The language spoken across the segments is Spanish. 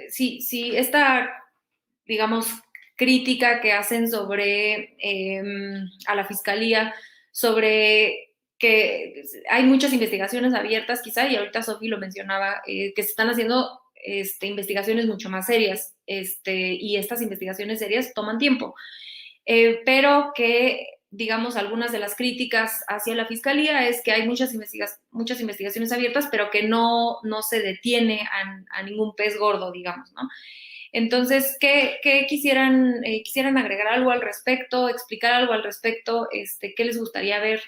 sí, esta, digamos, crítica que hacen sobre a la fiscalía, sobre que hay muchas investigaciones abiertas, quizá, y ahorita Sofi lo mencionaba, que se están haciendo investigaciones mucho más serias, y estas investigaciones serias toman tiempo, pero que, digamos, algunas de las críticas hacia la fiscalía es que hay muchas investigaciones abiertas, pero que no se detiene a ningún pez gordo, digamos, ¿no? Entonces, ¿qué quisieran agregar algo al respecto, explicar algo al respecto? ¿Qué les gustaría ver?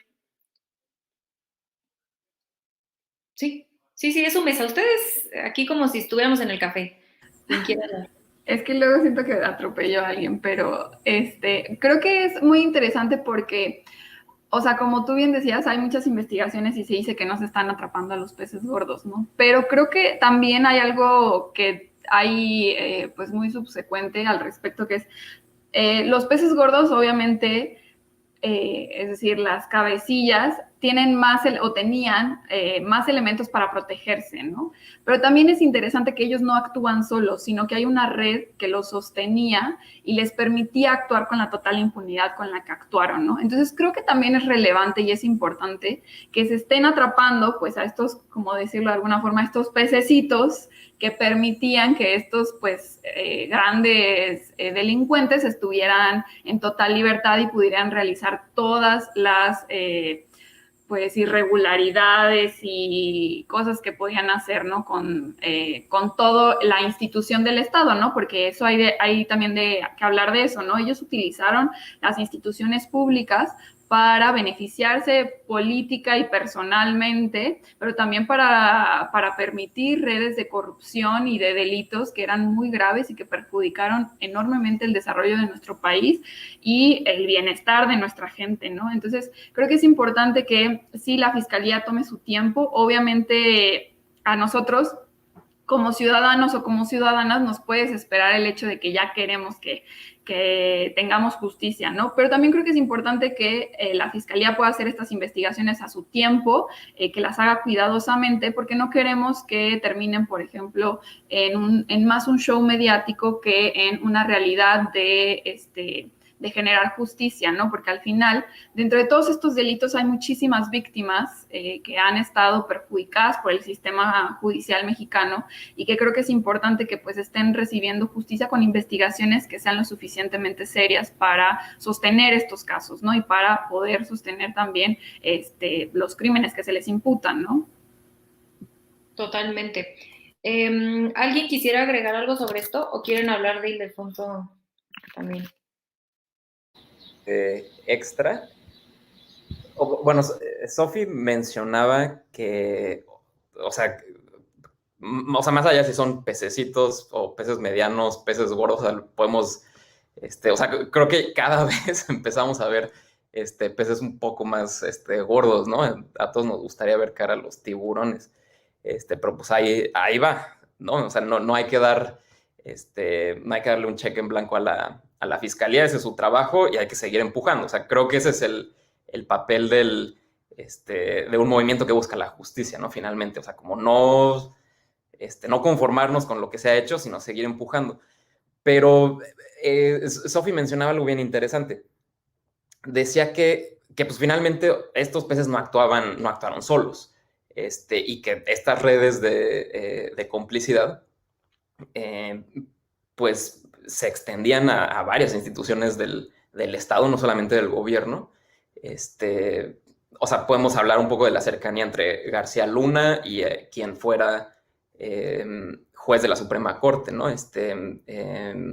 Sí, es un mes. A ustedes, aquí como si estuviéramos en el café. Quien quiera hablar. Es que luego siento que atropello a alguien, pero creo que es muy interesante porque, o sea, como tú bien decías, hay muchas investigaciones y se dice que no se están atrapando a los peces gordos, ¿no? Pero creo que también hay algo que hay, pues, muy subsecuente al respecto, que es los peces gordos, obviamente, es decir, las cabecillas tienen más o tenían más elementos para protegerse, ¿no? Pero también es interesante que ellos no actúan solos, sino que hay una red que los sostenía y les permitía actuar con la total impunidad con la que actuaron, ¿no? Entonces creo que también es relevante y es importante que se estén atrapando, pues, a estos, como decirlo de alguna forma, estos pececitos que permitían que estos, pues, grandes delincuentes estuvieran en total libertad y pudieran realizar todas las pues irregularidades y cosas que podían hacer, ¿no? Con toda la institución del Estado, ¿no? Porque eso hay también que hablar de eso, ¿no? Ellos utilizaron las instituciones públicas para beneficiarse política y personalmente, pero también para permitir redes de corrupción y de delitos que eran muy graves y que perjudicaron enormemente el desarrollo de nuestro país y el bienestar de nuestra gente, ¿no? Entonces, creo que es importante que sí la Fiscalía tome su tiempo. Obviamente, a nosotros como ciudadanos o como ciudadanas nos puedes esperar el hecho de que ya queremos que tengamos justicia, ¿no? Pero también creo que es importante que la Fiscalía pueda hacer estas investigaciones a su tiempo, que las haga cuidadosamente, porque no queremos que terminen, por ejemplo, en más un show mediático que en una realidad de generar justicia, ¿no? Porque al final, dentro de todos estos delitos hay muchísimas víctimas que han estado perjudicadas por el sistema judicial mexicano y que creo que es importante que pues estén recibiendo justicia con investigaciones que sean lo suficientemente serias para sostener estos casos, ¿no? Y para poder sostener también los crímenes que se les imputan, ¿no? Totalmente. ¿Alguien quisiera agregar algo sobre esto o quieren hablar de Ildefonso también? Extra. Bueno, Sofi mencionaba que, o sea, más allá si son pececitos o peces medianos, peces gordos, o sea, podemos, o sea, creo que cada vez empezamos a ver peces un poco más gordos, ¿no? A todos nos gustaría ver cara a los tiburones, pero pues ahí va, ¿no? O sea, no hay que no hay que darle un cheque en blanco a la fiscalía, ese es su trabajo y hay que seguir empujando. O sea, creo que ese es el papel de un movimiento que busca la justicia, ¿no? Finalmente, o sea, como no conformarnos con lo que se ha hecho, sino seguir empujando. Pero Sofi mencionaba algo bien interesante. Decía que pues finalmente estos peces no actuaron solos, y que estas redes de complicidad, eh, pues se extendían a varias instituciones del Estado, no solamente del gobierno. O sea, podemos hablar un poco de la cercanía entre García Luna y quien fuera juez de la Suprema Corte, ¿no?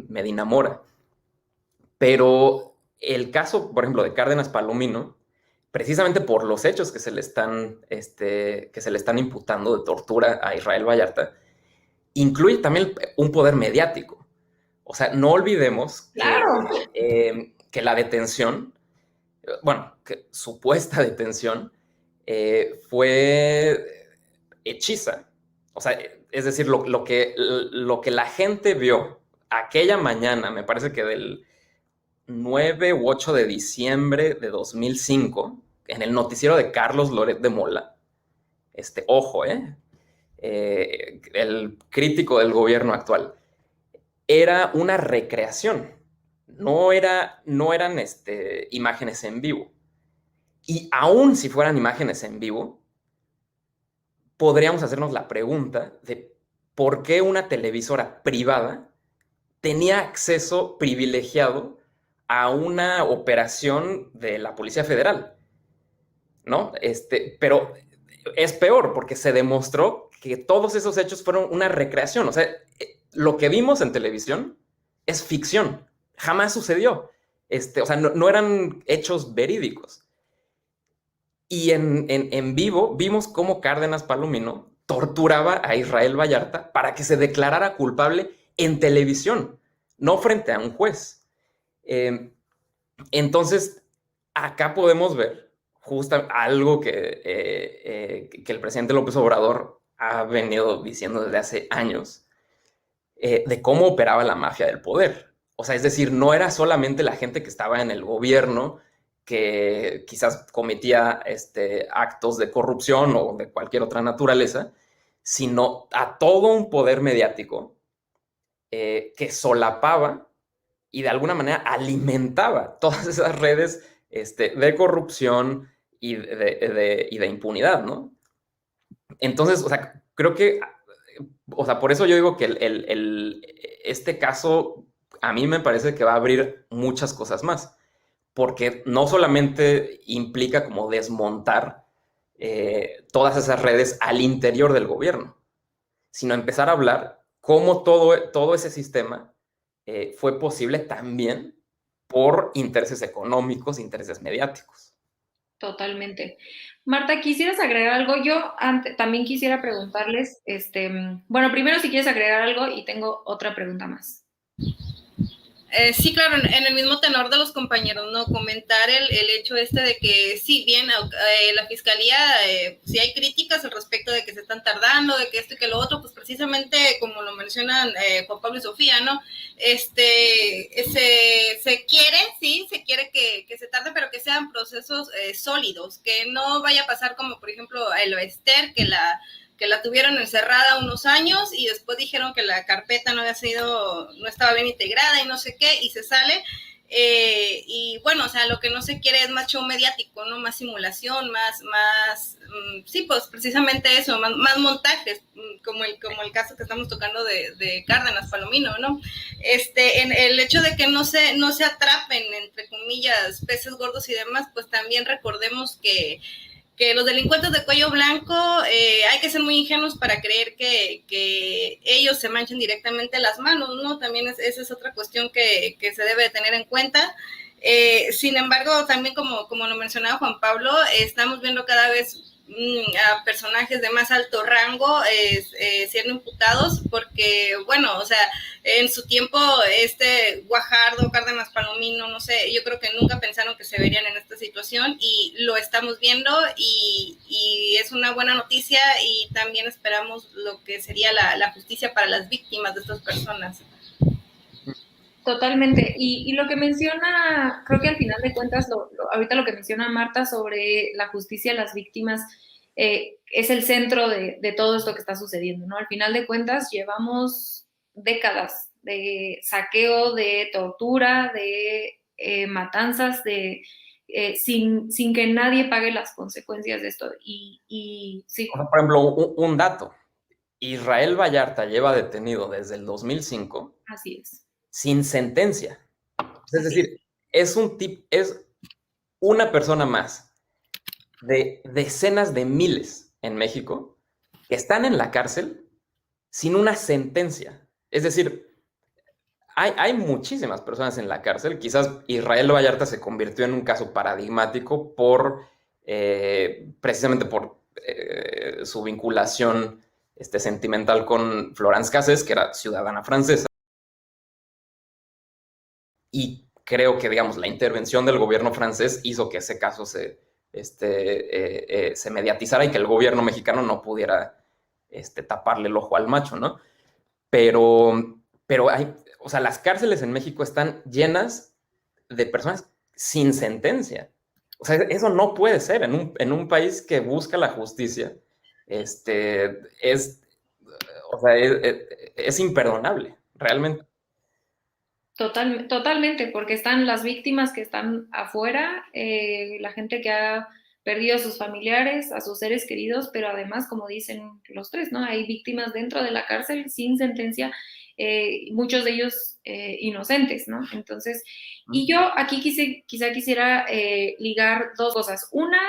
Medina Mora. Pero el caso, por ejemplo, de Cárdenas Palomino, precisamente por los hechos que se le están imputando de tortura a Israel Vallarta, incluye también un poder mediático. O sea, no olvidemos Claro. que la detención, bueno, que supuesta detención, fue hechiza. O sea, es decir, lo que la gente vio aquella mañana, me parece que del 9 u 8 de diciembre de 2005, en el noticiero de Carlos Loret de Mola, ojo, el crítico del gobierno actual, era una recreación, no eran imágenes en vivo. Y aún si fueran imágenes en vivo, podríamos hacernos la pregunta de por qué una televisora privada tenía acceso privilegiado a una operación de la Policía Federal, ¿no? Pero es peor porque se demostró que todos esos hechos fueron una recreación. O sea, lo que vimos en televisión es ficción. Jamás sucedió. O sea, no eran hechos verídicos. Y en vivo vimos cómo Cárdenas Palomino torturaba a Israel Vallarta para que se declarara culpable en televisión, no frente a un juez. Entonces, acá podemos ver justo algo que el presidente López Obrador ha venido diciendo desde hace años, de cómo operaba la mafia del poder. O sea, es decir, no era solamente la gente que estaba en el gobierno que quizás cometía actos de corrupción o de cualquier otra naturaleza, sino a todo un poder mediático que solapaba y de alguna manera alimentaba todas esas redes de corrupción y de impunidad, ¿no? Entonces, o sea, creo que, o sea, por eso yo digo que este caso a mí me parece que va a abrir muchas cosas más, porque no solamente implica como desmontar todas esas redes al interior del gobierno, sino empezar a hablar cómo todo ese sistema fue posible también por intereses económicos, intereses mediáticos. Totalmente. Marta, ¿quisieras agregar algo? Yo también quisiera preguntarles, bueno, primero si quieres agregar algo y tengo otra pregunta más. Sí, claro, en el mismo tenor de los compañeros, ¿no? Comentar el hecho de que sí, bien, la fiscalía, sí hay críticas al respecto de que se están tardando, de que esto y que lo otro, pues precisamente como lo mencionan Juan Pablo y Sofía, ¿no? Se quiere que se tarde, pero que sean procesos sólidos, que no vaya a pasar como, por ejemplo, a Esther, que la tuvieron encerrada unos años y después dijeron que la carpeta no estaba bien integrada y no sé qué, y se sale. Y bueno, o sea, lo que no se quiere es más show mediático, ¿no? Más simulación, sí, pues precisamente eso, más montajes, como el caso que estamos tocando de Cárdenas Palomino, ¿no? En el hecho de que no se atrapen, entre comillas, peces gordos y demás, pues también recordemos que los delincuentes de cuello blanco hay que ser muy ingenuos para creer que ellos se manchen directamente las manos, ¿no? También esa es otra cuestión que se debe tener en cuenta. Sin embargo, también como lo mencionaba Juan Pablo, estamos viendo cada vez a personajes de más alto rango siendo imputados porque, bueno, o sea, en su tiempo Guajardo, Cárdenas Palomino, no sé, yo creo que nunca pensaron que se verían en esta situación y lo estamos viendo y es una buena noticia y también esperamos lo que sería la justicia para las víctimas de estas personas. Totalmente. Y lo que menciona, creo que al final de cuentas, ahorita lo que menciona Marta sobre la justicia a las víctimas es el centro de todo esto que está sucediendo, ¿no? Al final de cuentas, llevamos décadas de saqueo, de tortura, de matanzas, sin que nadie pague las consecuencias de esto. Y sí. O sea, por ejemplo, un dato. Israel Vallarta lleva detenido desde el 2005. Así es. Sin sentencia. Es decir, es una persona más de decenas de miles en México que están en la cárcel sin una sentencia. Es decir, hay muchísimas personas en la cárcel. Quizás Israel Vallarta se convirtió en un caso paradigmático precisamente por su vinculación sentimental con Florence Cassés, que era ciudadana francesa. Y creo que, digamos, la intervención del gobierno francés hizo que ese caso se mediatizara y que el gobierno mexicano no pudiera taparle el ojo al macho, ¿no? Pero o sea, las cárceles en México están llenas de personas sin sentencia. O sea, eso no puede ser en un país que busca la justicia. O sea, es imperdonable, realmente. Totalmente, porque están las víctimas que están afuera, la gente que ha perdido a sus familiares, a sus seres queridos, pero además, como dicen los tres, ¿no? Hay víctimas dentro de la cárcel sin sentencia, muchos de ellos inocentes, ¿no? Entonces, y yo aquí quizá quisiera ligar dos cosas. Una,